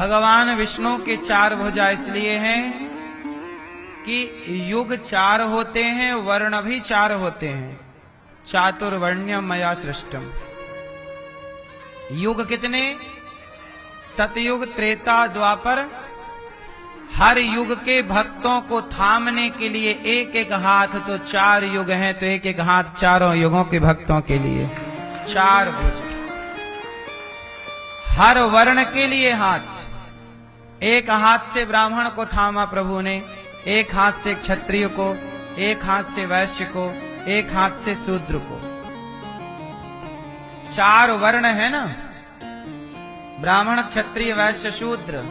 भगवान विष्णु के चार भुजा इसलिए हैं कि युग चार होते हैं, वर्ण भी चार होते हैं। चातुर्वर्ण्यम मया सृष्टम। युग कितने? सतयुग, त्रेता, द्वापर। हर युग के भक्तों को थामने के लिए एक एक हाथ, तो चार युग हैं, तो एक एक हाथ चारों युगों के भक्तों के लिए। चार भुज। हर वर्ण के लिए हाथ। एक हाथ से ब्राह्मण को थामा प्रभु ने, एक हाथ से क्षत्रिय को, एक हाथ से वैश्य को, एक हाथ से शूद्र को। चार वर्ण है ना, ब्राह्मण, क्षत्रिय, वैश्य, शूद्र।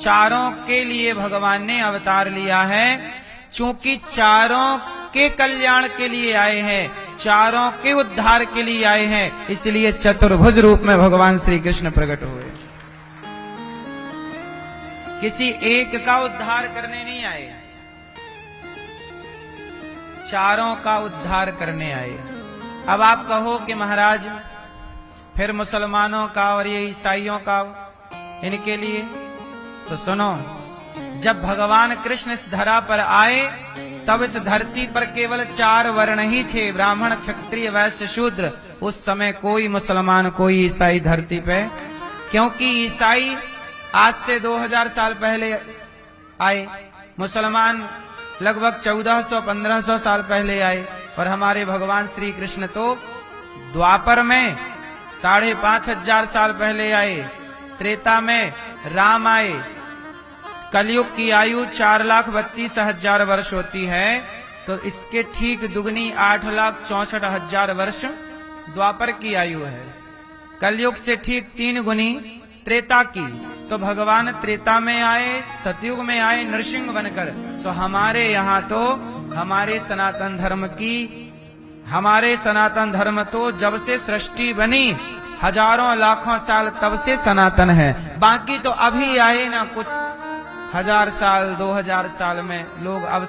चारों के लिए भगवान ने अवतार लिया है। चूंकि चारों के कल्याण के लिए आए हैं, चारों के उद्धार के लिए आए हैं, इसलिए चतुर्भुज रूप में भगवान श्री कृष्ण प्रकट हुए। किसी एक का उद्धार करने नहीं आए, चारों का उद्धार करने आए। अब आप कहो कि महाराज फिर मुसलमानों का और ये ईसाइयों का, इनके लिए तो सुनो, जब भगवान कृष्ण इस धरा पर आए तब इस धरती पर केवल चार वर्ण ही थे, ब्राह्मण, क्षत्रिय, वैश्य, शूद्र। उस समय कोई मुसलमान, कोई ईसाई धरती पे, क्योंकि ईसाई आज से 2000 साल पहले आए, मुसलमान लगभग 1400-1500 साल पहले आए, और हमारे भगवान श्री कृष्ण तो द्वापर में 5500 साल पहले आए, त्रेता में राम आए। कलयुग की आयु 4,32,000 वर्ष होती है, तो इसके ठीक दुगनी 8,64,000 वर्ष द्वापर की आयु है। कलयुग से ठीक 3 गुनी त्रेता की। तो भगवान त्रेता में आए, सतयुग में आए नृसिंह बनकर। तो हमारे यहाँ तो हमारे सनातन धर्म तो जब से सृष्टि बनी हजारों लाखों साल तब से सनातन है। बाकी तो अभी आए ना, कुछ 1000 साल 2000 साल में लोग अब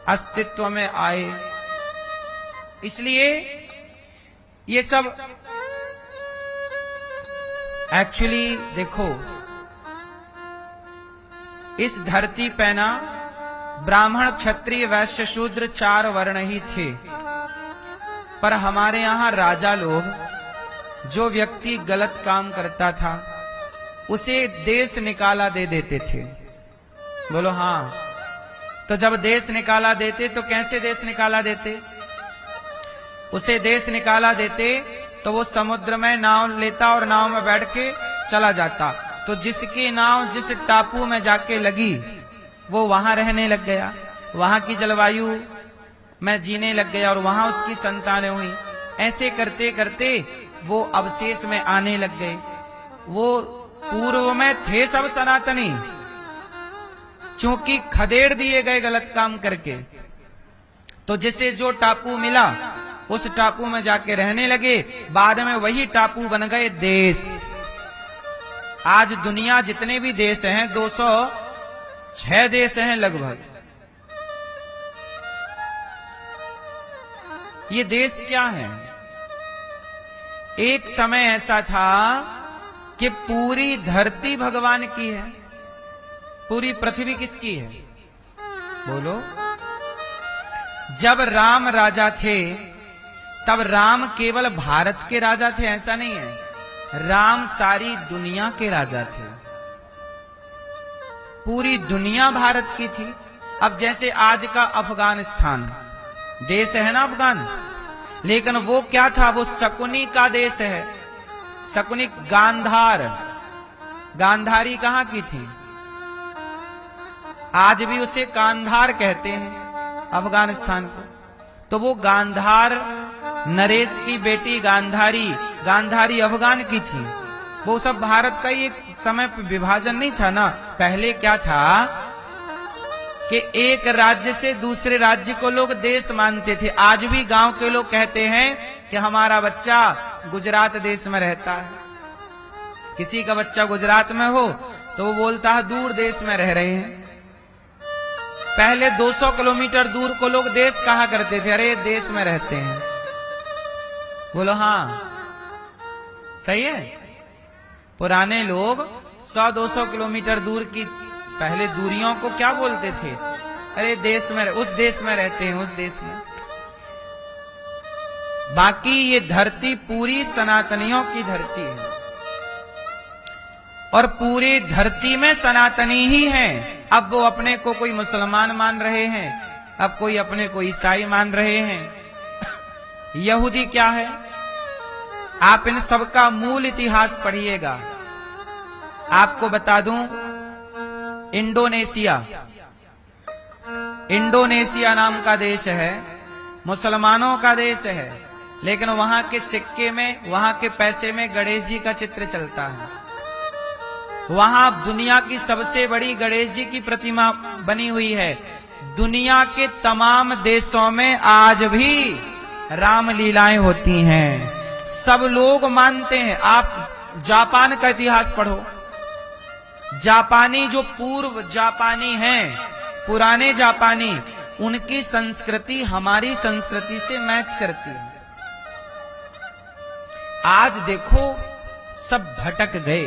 अस्तित्व में आए। इसलिए ये सब एक्चुअली देखो, इस धरती पे ना ब्राह्मण, क्षत्रिय, वैश्य, शूद्र चार वर्ण ही थे। पर हमारे यहाँ राजा लोग, जो व्यक्ति गलत काम करता था उसे देश निकाला दे देते थे। बोलो हाँ। तो जब देश निकाला देते तो कैसे देश निकाला देते? उसे देश निकाला देते तो वो समुद्र में नाव लेता और नाव में बैठ के चला जाता। तो जिसकी नाव जिस टापू में जाके लगी वो वहां रहने लग गया, वहां की जलवायु में जीने लग गया और वहां उसकी संतानें हुई। ऐसे करते करते वो अवशेष में आने लग गए। वो पूर्व में थे सब सनातनी, चूंकि खदेड़ दिए गए गलत काम करके, तो जिसे जो टापू मिला उस टापू में जाके रहने लगे। बाद में वही टापू बन गए देश। आज दुनिया जितने भी देश हैं 206 देश हैं लगभग। ये देश क्या है? एक समय ऐसा था कि पूरी धरती भगवान की है, पूरी पृथ्वी किसकी है? बोलो। जब राम राजा थे तब राम केवल भारत के राजा थे ऐसा नहीं है, राम सारी दुनिया के राजा थे। पूरी दुनिया भारत की थी। अब जैसे आज का अफगानिस्तान देश है ना, अफगान, लेकिन वो क्या था? वो शकुनी का देश है। शकुनी गांधार, गांधारी कहां की थी? आज भी उसे गांधार कहते हैं अफगानिस्तान को। तो वो गांधार, नरेश की बेटी गांधारी, गांधारी अफगान की थी। वो सब भारत का ही एक समय पे विभाजन नहीं था ना। पहले क्या था कि एक राज्य से दूसरे राज्य को लोग देश मानते थे। आज भी गांव के लोग कहते हैं कि हमारा बच्चा गुजरात देश में रहता है। किसी का बच्चा गुजरात में हो तो वो बोलता है दूर देश में रह रहे हैं। पहले 200 किलोमीटर दूर को लोग देश कहा करते थे, अरे देश में रहते हैं। बोलो हाँ, सही है। पुराने लोग 100-200 किलोमीटर दूर की पहले दूरियों को क्या बोलते थे? अरे देश में, उस देश में रहते हैं, उस देश में। बाकी ये धरती पूरी सनातनियों की धरती है और पूरी धरती में सनातनी ही है। अब वो अपने को कोई मुसलमान मान रहे हैं, अब कोई अपने को ईसाई मान रहे हैं। यहूदी क्या है? आप इन सबका मूल इतिहास पढ़िएगा। आपको बता दूं, इंडोनेशिया नाम का देश है, मुसलमानों का देश है, लेकिन वहां के सिक्के में, वहां के पैसे में गणेश जी का चित्र चलता है। वहां दुनिया की सबसे बड़ी गणेश जी की प्रतिमा बनी हुई है। दुनिया के तमाम देशों में आज भी रामलीलाएं होती हैं, सब लोग मानते हैं। आप जापान का इतिहास पढ़ो, जापानी जो पूर्व जापानी हैं, पुराने जापानी, उनकी संस्कृति हमारी संस्कृति से मैच करती है। आज देखो सब भटक गए।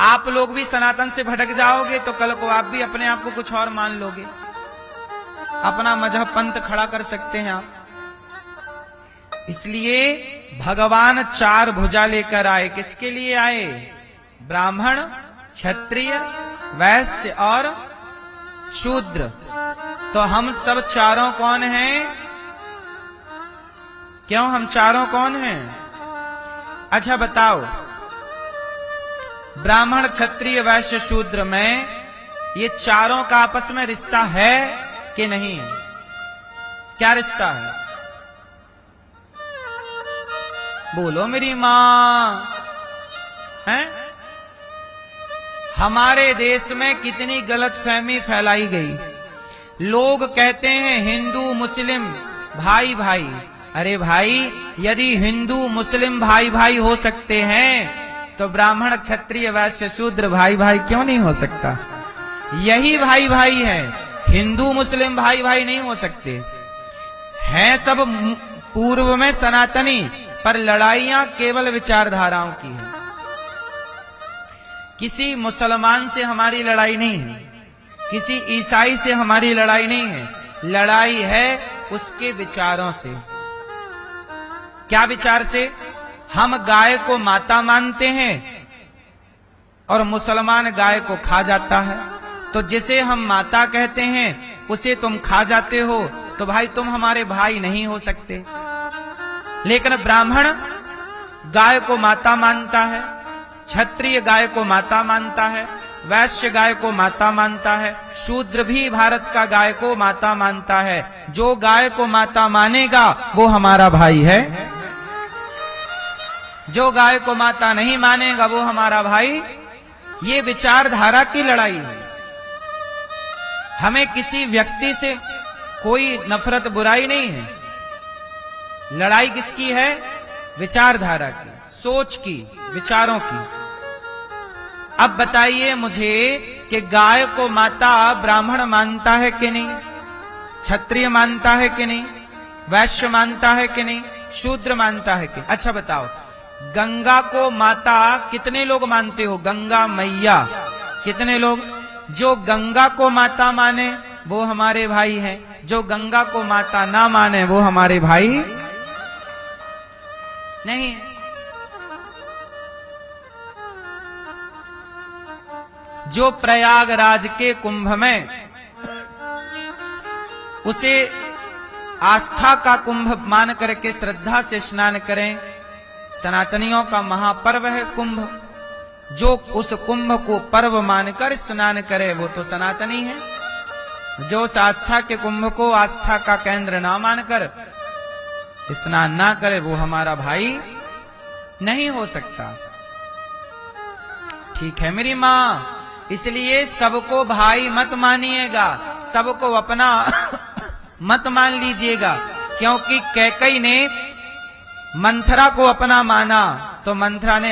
आप लोग भी सनातन से भटक जाओगे तो कल को आप भी अपने आप को कुछ और मान लोगे, अपना मजहब पंथ खड़ा कर सकते हैं आप। इसलिए भगवान 4 भुजा लेकर आए। किसके लिए आए? ब्राह्मण, क्षत्रिय, वैश्य और शूद्र। तो हम सब चारों कौन हैं? क्यों हम चारों कौन हैं? अच्छा बताओ, ब्राह्मण, क्षत्रिय, वैश्य, शूद्र में ये चारों का आपस में रिश्ता है कि नहीं है? क्या रिश्ता है? बोलो मेरी मां। है? हमारे देश में कितनी गलतफहमी फैलाई गई। लोग कहते हैं हिंदू मुस्लिम भाई भाई। अरे भाई, यदि हिंदू मुस्लिम भाई भाई हो सकते हैं तो ब्राह्मण, क्षत्रिय, वैश्य, शूद्र भाई भाई क्यों नहीं हो सकता? यही भाई भाई है, हिंदू मुस्लिम भाई भाई नहीं हो सकते हैं। सब पूर्व में सनातनी, पर लड़ाइयां केवल विचारधाराओं की है। किसी मुसलमान से हमारी लड़ाई नहीं है, किसी ईसाई से हमारी लड़ाई नहीं है, लड़ाई है उसके विचारों से। क्या विचार से? हम गाय को माता मानते हैं और मुसलमान गाय को खा जाता है। तो जिसे हम माता कहते हैं उसे तुम खा जाते हो, तो भाई तुम हमारे भाई नहीं हो सकते। लेकिन ब्राह्मण गाय को माता मानता है, क्षत्रिय गाय को माता मानता है, वैश्य गाय को माता मानता है, शूद्र भी भारत का गाय को माता मानता है। जो गाय को माता मानेगा वो हमारा भाई है, जो गाय को माता नहीं मानेगा वो हमारा भाई। ये विचारधारा की लड़ाई है। हमें किसी व्यक्ति से कोई नफरत बुराई नहीं है। लड़ाई किसकी है? विचारधारा की, सोच की, विचारों की। अब बताइए मुझे कि गाय को माता ब्राह्मण मानता है कि नहीं, क्षत्रिय मानता है कि नहीं, वैश्य मानता है कि नहीं, शूद्र मानता है कि? अच्छा बताओ, गंगा को माता कितने लोग मानते हो? गंगा मैया कितने लोग? जो गंगा को माता माने वो हमारे भाई हैं, जो गंगा को माता ना माने वो हमारे भाई नहीं। जो प्रयागराज के कुंभ में उसे आस्था का कुंभ मान करके श्रद्धा से स्नान करें, सनातनियों का महापर्व है कुंभ। जो उस कुंभ को पर्व मानकर स्नान करे वो तो सनातनी है। जो उस आस्था के कुंभ को आस्था का केंद्र ना मानकर स्नान ना करे वो हमारा भाई नहीं हो सकता। ठीक है मेरी मां, इसलिए सबको भाई मत मानिएगा, सबको अपना मत मान लीजिएगा। क्योंकि कैकई ने मंथरा को अपना माना तो मंथरा ने